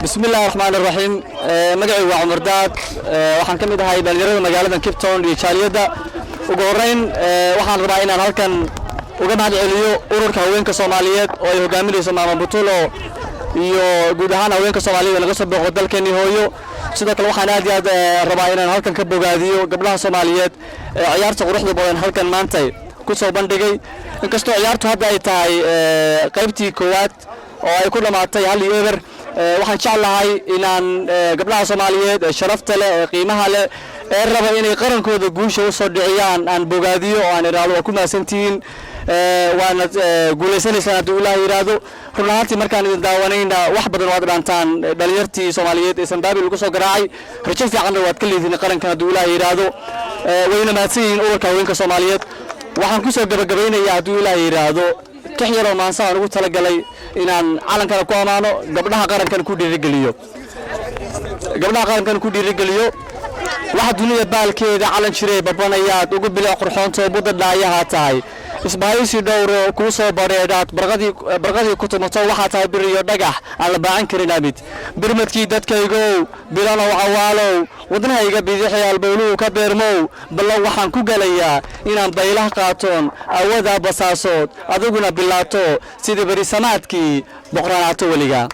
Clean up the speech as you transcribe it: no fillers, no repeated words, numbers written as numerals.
بسم الله الرحمن الرحيم مقعي وعمر داد waxaan kamid ahay dhalinyarada magaalada Cape Town iyo Jaaliyada ugu horeyn waxaan rabaa inaan halkan uga mahad celiyo ururka haweenka Soomaaliyeed oo ay hogaaminayso Maama Butulo iyo guud ahaan haweenka Soomaaliyeed laga soo booqdo dalkeeni hooyo sidoo kale waxaan aad iyo aad rabaa inaan halkan ka bogaadiyo gabdhaha Soomaaliyeed ciyaarta quruxda badan halkan maanta ku soo bandhigay inkastoo ciyaartu hadda ay tahay qaybtii koowaad oo ay ku dhamaatay hal iyo eber waxaan jeclahay inaan gabdhaha Soomaaliyeed sharafta leh qiimaha leh raba inay qarankooda guusha u soo dhiciyaan aan bogaadiyo oo aan iraado ku maasantiin waana guuleysanaysan hadii Ilaahay iraado runtii markaan idin daawanayna wax badan waad dhaantaan dhalinyartii Soomaaliyeed ee Sambaabi lagu soo garaacay rajo fiican waad ka leedin qaranka hadii Ilaahay iraado wayna maadsiin ururka haweenka Soomaaliyeed waxaan ku soo gabagabeynayaa hadii Ilaahay iraado كحيرو ما نسان ugu talagalay inaan calanka ku amaano gabdhaha qarankan ku dhiirigeliyo waxa dunida baalkeeda calan jiray babanayaad ugu bilaa qurxoonto budda dhaayaha tahay isbaaysi dhowro ku soo bareedaad barqadii ku tumato waxa tahay bir iyo dhagax aan la baacan karin abid birmadkii dadkaygo bilano cawaalow wadnahayga bidixay albawlu ka beermow bal waxaan ku galayaa inaan baylaha qaatoon awada basaasood adiguna bilaato sidii bari samaadkii boqoraato waliga